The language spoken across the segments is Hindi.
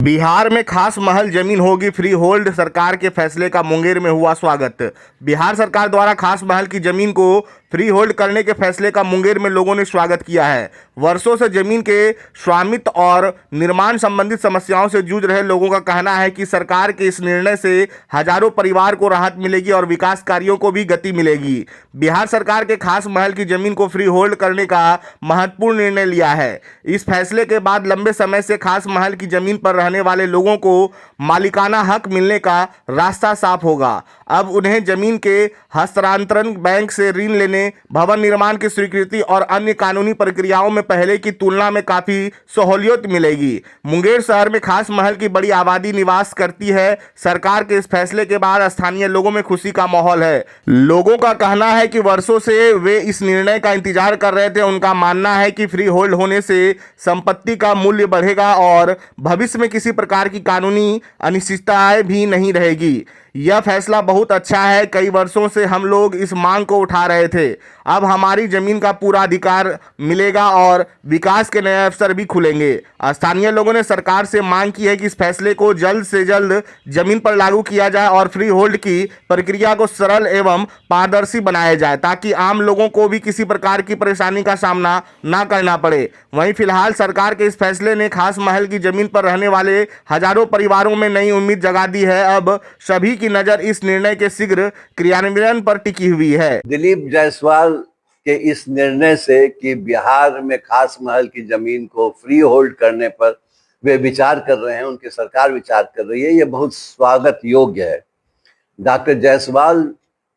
बिहार में खास महल जमीन होगी फ्री होल्ड, सरकार के फैसले का मुंगेर में हुआ स्वागत। बिहार सरकार द्वारा खास महल की जमीन को फ्री होल्ड करने के फैसले का मुंगेर में लोगों ने स्वागत किया है। वर्षों से जमीन के स्वामित्व और निर्माण संबंधित समस्याओं से जूझ रहे लोगों का कहना है कि सरकार के इस निर्णय से हजारों परिवार को राहत मिलेगी और विकास कार्यों को भी गति मिलेगी। बिहार सरकार के खास महल की जमीन को फ्री होल्ड करने का महत्वपूर्ण निर्णय लिया है। इस फैसले के बाद लंबे समय से खास महल की जमीन पर रहने वाले लोगों को मालिकाना हक मिलने का रास्ता साफ होगा। अब उन्हें जमीन के हस्तांतरण, बैंक से ऋण लेने, भवन निर्माण की स्वीकृति और अन्य कानूनी प्रक्रियाओं में पहले की तुलना में काफी सहूलियत मिलेगी। मुंगेर शहर में खास महल की बड़ी आबादी निवास करती है। सरकार के इस फैसले के बाद स्थानीय लोगों में खुशी का माहौल है। लोगों का कहना है कि वर्षों से वे इस निर्णय का इंतजार कर रहे थे। उनका मानना है कि फ्री होल्ड होने से संपत्ति का मूल्य बढ़ेगा और भविष्य में किसी प्रकार की कानूनी अनिश्चितताएं भी नहीं रहेगी। यह फैसला बहुत अच्छा है। कई वर्षों से हम लोग इस मांग को उठा रहे थे। अब हमारी जमीन का पूरा अधिकार मिलेगा और विकास के नए अवसर भी खुलेंगे। स्थानीय लोगों ने सरकार से मांग की है कि इस फैसले को जल्द से जल्द जमीन पर लागू किया जाए और फ्री होल्ड की प्रक्रिया को सरल एवं पारदर्शी बनाया जाए, ताकि आम लोगों को भी किसी प्रकार की परेशानी का सामना ना करना पड़े। वहीं फिलहाल सरकार के इस फैसले ने खास महल की जमीन पर रहने वाले हजारों परिवारों में नई उम्मीद जगा दी है। अब सभी की नजर इस निर्णय के शीघ्र क्रियान्वयन पर टिकी हुई है। दिलीप जायसवाल के इस निर्णय से कि बिहार में खास महल की जमीन को फ्री होल्ड करने पर वे विचार कर रहे हैं, उनकी सरकार विचार कर रही है, ये बहुत स्वागत योग्य है। डॉक्टर जायसवाल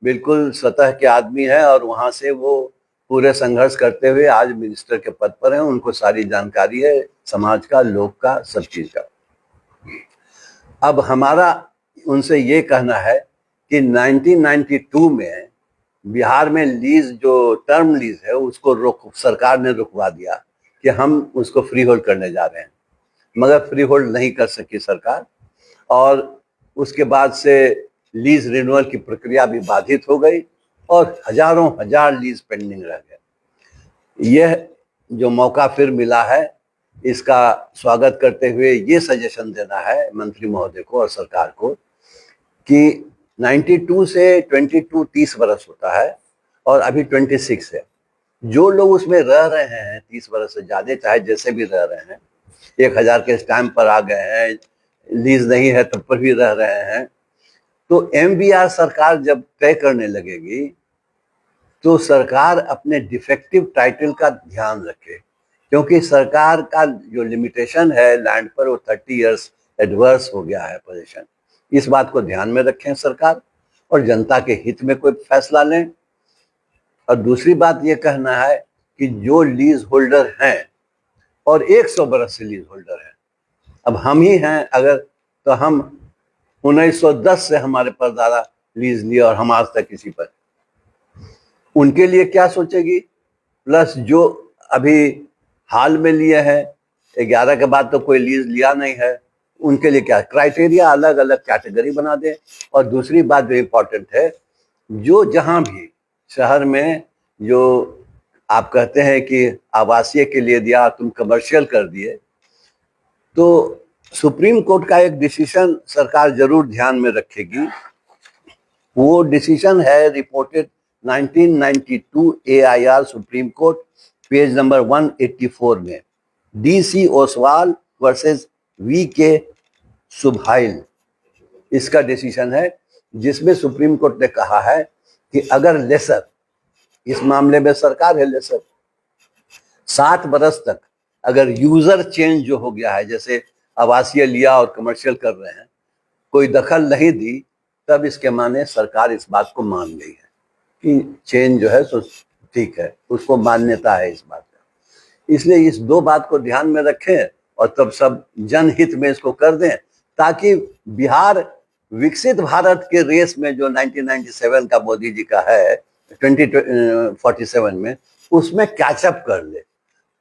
बिल्कुल सतह के आदमी है और वहां से वो पूरे संघर्ष करते हुए आज मिनिस्टर के पद पर हैं। उनको सारी जानकारी है समाज का, लोक का, सब चीज का। अब हमारा उनसे ये कहना है कि 1992 में बिहार में लीज, जो टर्म लीज है, उसको सरकार ने रुकवा दिया कि हम उसको फ्री होल्ड करने जा रहे हैं, मगर फ्री होल्ड नहीं कर सकी सरकार और उसके बाद से लीज रिन्यूअल की प्रक्रिया भी बाधित हो गई और हजारों हजार लीज पेंडिंग रह गए। यह जो मौका फिर मिला है, इसका स्वागत करते हुए ये सजेशन देना है मंत्री महोदय को और सरकार को कि 92 से 22 30 बरस होता है और अभी 26 है। जो लोग उसमें रह रहे हैं 30 बरस से ज्यादा, चाहे जैसे भी रह रहे हैं, 1000 के स्टैम्प पर आ गए हैं, लीज नहीं है तब पर भी रह रहे हैं, तो एमबीआर सरकार जब तय करने लगेगी तो सरकार अपने डिफेक्टिव टाइटल का ध्यान रखे, क्योंकि सरकार का जो लिमिटेशन है लैंड पर वो 30 इयर्स एडवर्स हो गया है पोजीशन। इस बात को ध्यान में रखें सरकार और जनता के हित में कोई फैसला लें। और दूसरी बात ये कहना है कि जो लीज होल्डर हैं और 100 बरस से लीज होल्डर हैं, अब हम ही हैं अगर, तो हम 1910 से हमारे परदादा लीज लिए और हम आज तक किसी पर, उनके लिए क्या सोचेगी? प्लस जो अभी हाल में लिए हैं, 11 के बाद तो कोई लीज लिया नहीं है, उनके लिए क्या क्राइटेरिया, अलग अलग कैटेगरी बना दे। और दूसरी बात जो इम्पोर्टेंट है, जो जहां भी शहर में जो आप कहते हैं कि आवासीय के लिए दिया, तुम कमर्शियल कर दिए, तो सुप्रीम कोर्ट का एक डिसीजन सरकार जरूर ध्यान में रखेगी। वो डिसीजन है reported 1992 AIR supreme court, page number 184 में, DC ओसवाल वर्सेस VK सुभाइल, इसका डिसीजन है, जिसमें सुप्रीम कोर्ट ने कहा है कि अगर लेसर, इस मामले में सरकार है लेसर, 60 बरस तक अगर यूजर चेंज जो हो गया है, जैसे आवासीय लिया और कमर्शियल कर रहे हैं, कोई दखल नहीं दी, तब इसके माने सरकार इस बात को मान गई है कि चेंज जो है सो ठीक है, उसको मान्यता है इस बात का। इसलिए इस दो बात को ध्यान में रखें और तब सब जनहित में इसको कर दें, ताकि बिहार विकसित भारत के रेस में जो 1997 का मोदी जी का है 2047 में, उसमें कैचअप कर ले।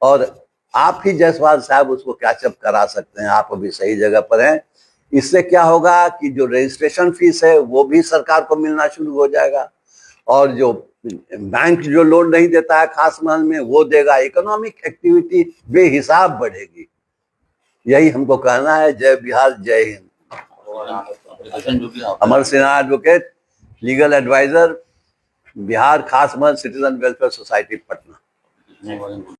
और आप ही जायसवाल साहब उसको कैचअप करा सकते हैं, आप अभी सही जगह पर हैं। इससे क्या होगा कि जो रजिस्ट्रेशन फीस है वो भी सरकार को मिलना शुरू हो जाएगा और जो बैंक जो लोन नहीं देता है खास महल में वो देगा। इकोनॉमिक एक्टिविटी बेहिसाब बढ़ेगी। यही हमको कहना है। जय बिहार, जय Hind. Amar Sinha advocate, legal advisor, Bihar खास महल सिटीजन वेलफेयर सोसाइटी, पटना।